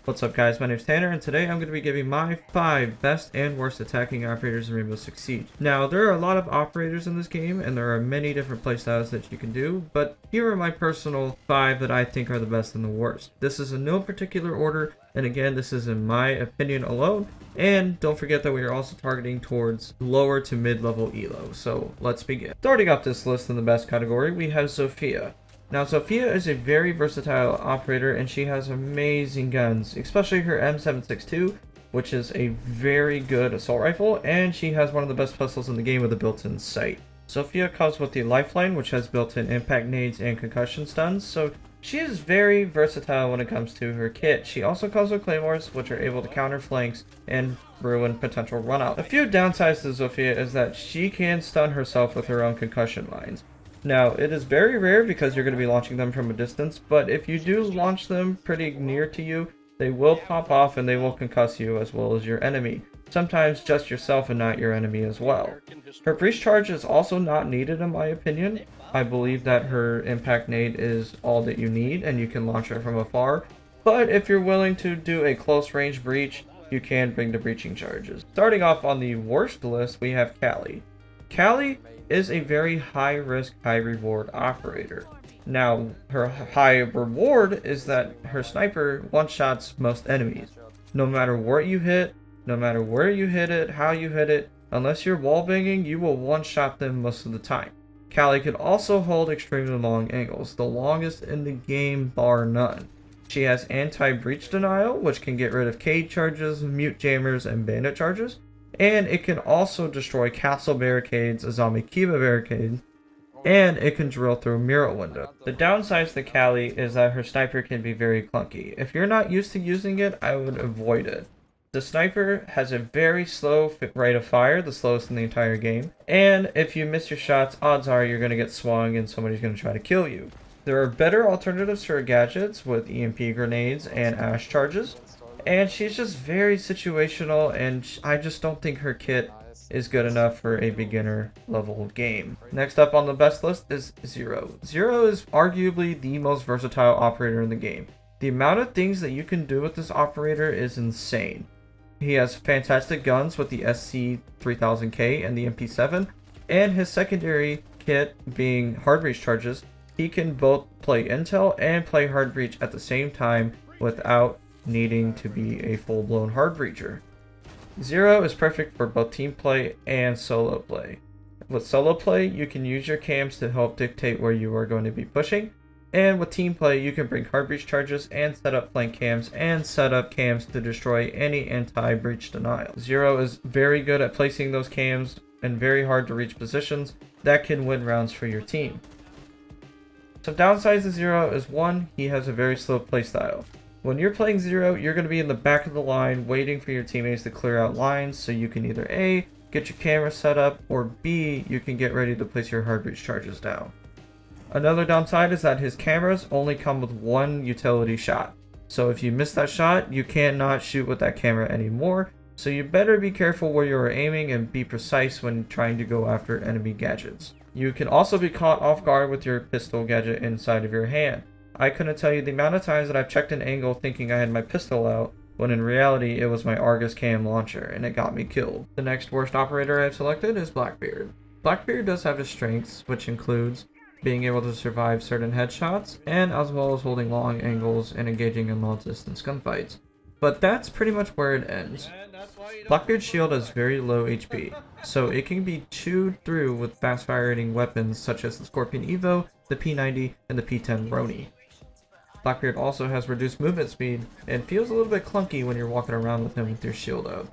What's up guys, my name is Tanner and today I'm going to be giving my 5 best and worst attacking operators in Rainbow Six Siege. Now there are a lot of operators in this game and there are many different playstyles that you can do, but here are my personal 5 that I think are the best and the worst. This is in no particular order, and again this is in my opinion alone, and don't forget that we are also targeting towards lower to mid-level elo, so let's begin. Starting off this list in the best category, we have Zophia. Now, Zophia is a very versatile operator and she has amazing guns, especially her M762, which is a very good assault rifle, and she has one of the best pistols in the game with a built-in sight. Zophia comes with the Lifeline, which has built-in impact nades and concussion stuns, so she is very versatile when it comes to her kit. She also comes with claymores, which are able to counter flanks and ruin potential runout. A few downsides to Zophia is that she can stun herself with her own concussion mines. Now, it is very rare because you're going to be launching them from a distance, but if you do launch them pretty near to you, they will pop off and they will concuss you as well as your enemy. Sometimes just yourself and not your enemy as well. Her breach charge is also not needed in my opinion. I believe that her impact nade is all that you need and you can launch her from afar. But if you're willing to do a close range breach, you can bring the breaching charges. Starting off on the worst list, we have Cali. Cali is a very high risk, high reward operator. Now, her high reward is that her sniper one-shots most enemies. No matter what you hit, no matter where you hit it, how you hit it, unless you're wallbanging, you will one-shot them most of the time. Cali can also hold extremely long angles, the longest in the game bar none. She has anti-breach denial, which can get rid of cage charges, mute jammers, and bandit charges. And it can also destroy castle barricades, a zombie Kiba barricade, and it can drill through a mural window. The downside to Cali is that her sniper can be very clunky. If you're not used to using it, I would avoid it. The sniper has a very slow rate of fire, the slowest in the entire game, and if you miss your shots, odds are you're going to get swung and somebody's going to try to kill you. There are better alternatives to her gadgets with EMP grenades and ash charges. And she's just very situational, and I just don't think her kit is good enough for a beginner level game. Next up on the best list is Zero. Zero is arguably the most versatile operator in the game. The amount of things that you can do with this operator is insane. He has fantastic guns with the SC3000K and the MP7, and his secondary kit being hard breach charges. He can both play intel and play hard breach at the same time without needing to be a full-blown hard breacher. Zero is perfect for both team play and solo play. With solo play, you can use your cams to help dictate where you are going to be pushing, and with team play, you can bring hard breach charges and set up flank cams and set up cams to destroy any anti-breach denial. Zero is very good at placing those cams in very hard to reach positions that can win rounds for your team. Some downsides to Zero is one, he has a very slow playstyle. When you're playing Zero, you're going to be in the back of the line waiting for your teammates to clear out lines, so you can either A, get your camera set up, or B, you can get ready to place your hard breach charges down. Another downside is that his cameras only come with one utility shot. So if you miss that shot, you cannot shoot with that camera anymore, so you better be careful where you are aiming and be precise when trying to go after enemy gadgets. You can also be caught off guard with your pistol gadget inside of your hand. I couldn't tell you the amount of times that I've checked an angle thinking I had my pistol out, when in reality it was my Argus cam launcher, and it got me killed. The next worst operator I've selected is Blackbeard. Blackbeard does have his strengths, which includes being able to survive certain headshots, and as well as holding long angles and engaging in long distance gunfights. But that's pretty much where it ends. Blackbeard's shield has very low HP, so it can be chewed through with fast firing weapons such as the Scorpion Evo, the P90, and the P10 Roni. Blackbeard also has reduced movement speed and feels a little bit clunky when you're walking around with him with your shield up.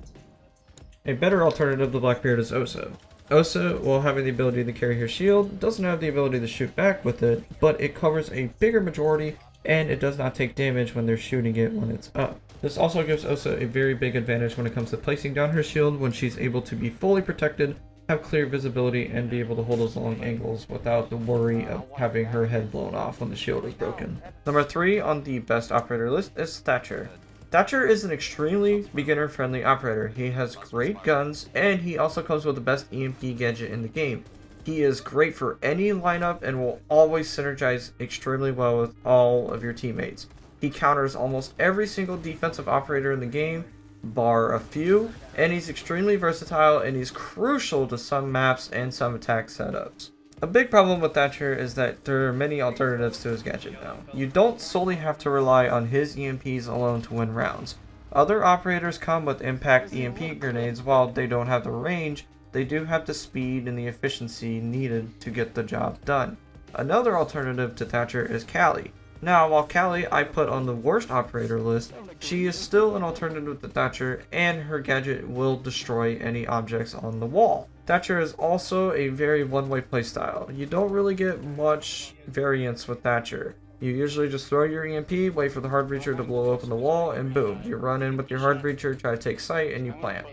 A better alternative to Blackbeard is Osa. Osa, while having the ability to carry her shield, doesn't have the ability to shoot back with it, but it covers a bigger majority and it does not take damage when they're shooting it when it's up. This also gives Osa a very big advantage when it comes to placing down her shield when she's able to be fully protected, have clear visibility, and be able to hold those long angles without the worry of having her head blown off when the shield is broken. Number 3 on the best operator list is Thatcher. Thatcher is an extremely beginner-friendly operator. He has great guns, and he also comes with the best EMP gadget in the game. He is great for any lineup and will always synergize extremely well with all of your teammates. He counters almost every single defensive operator in the game, bar a few, and he's extremely versatile and he's crucial to some maps and some attack setups. A big problem with Thatcher is that there are many alternatives to his gadget now. You don't solely have to rely on his EMPs alone to win rounds. Other operators come with impact EMP grenades. While they don't have the range, they do have the speed and the efficiency needed to get the job done. Another alternative to Thatcher is Cali. Now, while Cali I put on the worst operator list, she is still an alternative to Thatcher, and her gadget will destroy any objects on the wall. Thatcher is also a very one-way playstyle. You don't really get much variance with Thatcher. You usually just throw your EMP, wait for the hard breacher to blow open the wall, and boom, you run in with your hard breacher, try to take sight, and you plant.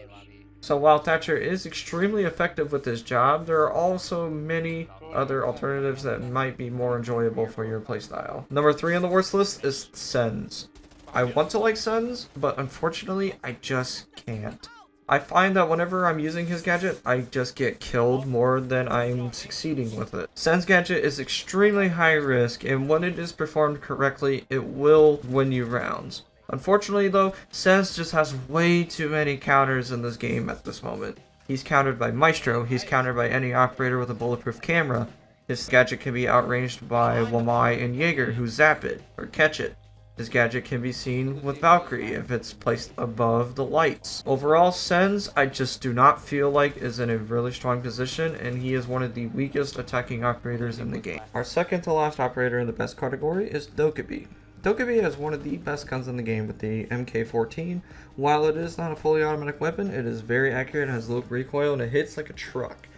So while Thatcher is extremely effective with this job, there are also many other alternatives that might be more enjoyable for your playstyle. Number 3 on the worst list is Sens. I want to like Sens, but unfortunately I just can't. I find that whenever I'm using his gadget, I just get killed more than I'm succeeding with it. Sens' gadget is extremely high risk, and when it is performed correctly, it will win you rounds. Unfortunately though, Sens just has way too many counters in this game at this moment. He's countered by Maestro, he's countered by any operator with a bulletproof camera. His gadget can be outranged by Wamai and Jaeger who zap it or catch it. His gadget can be seen with Valkyrie if it's placed above the lights. Overall, Sens I just do not feel like is in a really strong position, and he is one of the weakest attacking operators in the game. Our second to last operator in the best category is Dokkaebi. Dokkaebi has one of the best guns in the game with the MK14. While it is not a fully automatic weapon, it is very accurate, has low recoil, and it hits like a truck.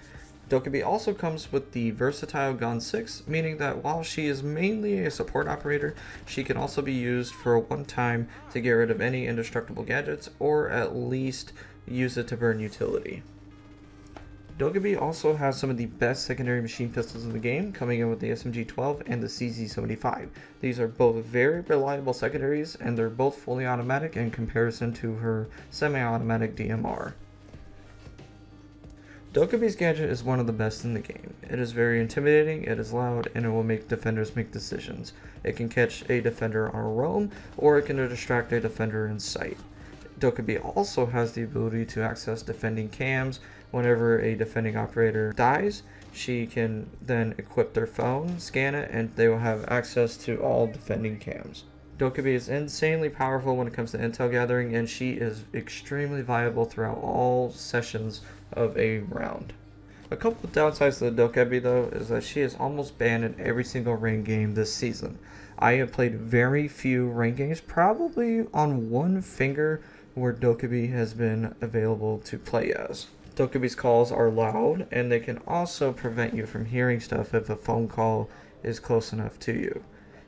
Dokkaebi also comes with the versatile gun 6, meaning that while she is mainly a support operator, she can also be used for one time to get rid of any indestructible gadgets, or at least use it to burn utility. Dokkaebi also has some of the best secondary machine pistols in the game, coming in with the SMG-12 and the CZ-75. These are both very reliable secondaries, and they're both fully automatic in comparison to her semi-automatic DMR. Dokkaebi's gadget is one of the best in the game. It is very intimidating, it is loud, and it will make defenders make decisions. It can catch a defender on a roam, or it can distract a defender in sight. Dokkaebi also has the ability to access defending cams. Whenever a defending operator dies, she can then equip their phone, scan it, and they will have access to all defending cams. Dokkaebi is insanely powerful when it comes to intel gathering, and she is extremely viable throughout all sessions of a round. A couple of downsides to the Dokkaebi though is that she is almost banned in every single ranked game this season. I have played very few ranked games, probably on one finger, where Dokkaebi has been available to play as. Dokkaebi's calls are loud, and they can also prevent you from hearing stuff if a phone call is close enough to you.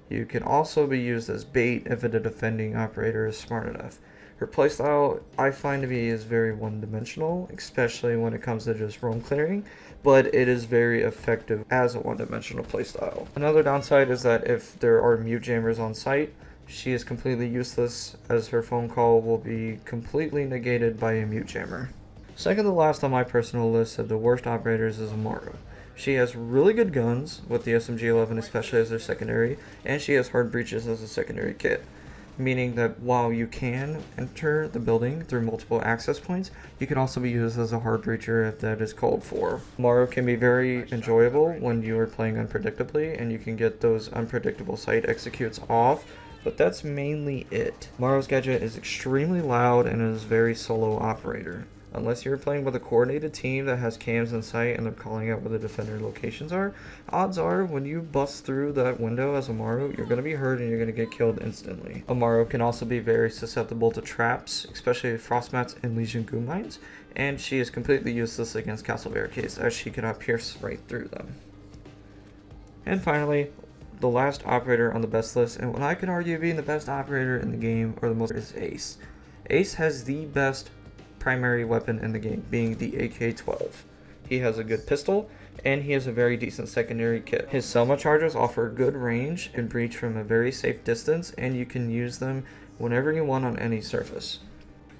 You can also be used as bait if a defending operator is smart enough. Her playstyle I find to be is very one-dimensional, especially when it comes to just roam clearing, but it is very effective as a one-dimensional playstyle. Another downside is that if there are mute jammers on site, she is completely useless, as her phone call will be completely negated by a mute jammer. Second to last on my personal list of the worst operators is Amaru. She has really good guns, with the SMG-11 especially as their secondary, and she has hard breaches as a secondary kit. Meaning that while you can enter the building through multiple access points, you can also be used as a hard breacher if that is called for. Amaru can be very enjoyable when you are playing unpredictably, and you can get those unpredictable site executes off, but that's mainly it. Amaru's gadget is extremely loud and is very solo operator. Unless you're playing with a coordinated team that has cams in sight and they're calling out where the defender locations are, odds are when you bust through that window as Amaru, you're going to be hurt and you're going to get killed instantly. Amaru can also be very susceptible to traps, especially frost mats and Legion goo mines, and she is completely useless against castle barricades as she cannot pierce right through them. And finally, the last operator on the best list, and what I can argue being the best operator in the game, or the most, is Ace. Ace has the best primary weapon in the game, being the AK-12. He has a good pistol, and he has a very decent secondary kit. His Selma charges offer good range and breach from a very safe distance, and you can use them whenever you want on any surface.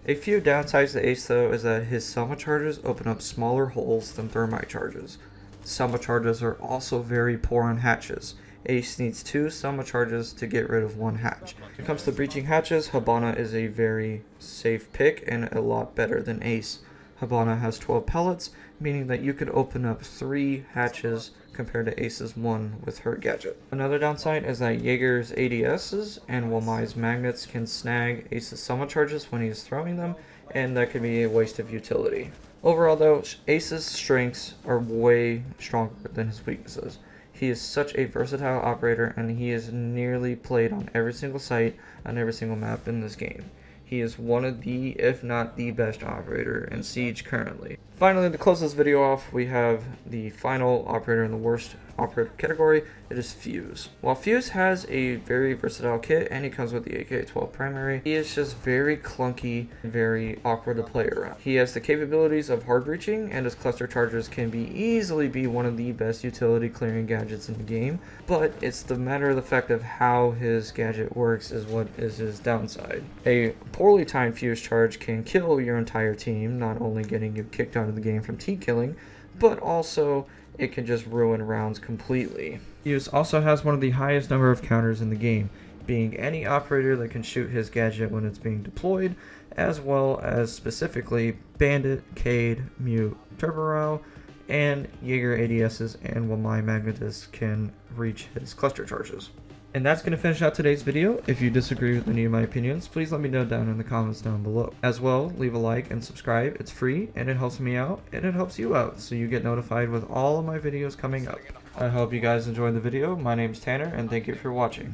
A few downsides to Ace though is that his Selma charges open up smaller holes than thermite charges. Selma charges are also very poor on hatches, Ace needs 2 Selma charges to get rid of 1 hatch. When it comes to breaching hatches, Hibana is a very safe pick and a lot better than Ace. Hibana has 12 pellets, meaning that you could open up 3 hatches compared to Ace's 1 with her gadget. Another downside is that Jaeger's ADSs and Wamai's magnets can snag Ace's Selma charges when he is throwing them, and that could be a waste of utility. Overall though, Ace's strengths are way stronger than his weaknesses. He is such a versatile operator, and he is nearly played on every single site, on every single map in this game. He is one of the, if not the best operator in Siege currently. Finally, to close this video off, we have the final operator in the worst operator category. It is Fuse. While Fuse has a very versatile kit and he comes with the AK-12 primary, he is just very clunky and very awkward to play around. He has the capabilities of hard breaching, and his cluster charges can easily be one of the best utility clearing gadgets in the game, but it's the matter of the fact of how his gadget works is what is his downside. A poorly timed Fuse charge can kill your entire team, not only getting you kicked out of the game from team killing, but also it can just ruin rounds completely. Fuse also has one of the highest number of counters in the game, being any operator that can shoot his gadget when it's being deployed, as well as specifically Bandit, Cade, Mute, Turbo, and Jaeger ADSs and Wamai Magnetus can reach his cluster charges. And that's going to finish out today's video. If you disagree with any of my opinions, please let me know down in the comments down below. As well, leave a like and subscribe. It's free and it helps me out and it helps you out, so you get notified with all of my videos coming up. I hope you guys enjoyed the video. My name's Tanner and thank you for watching.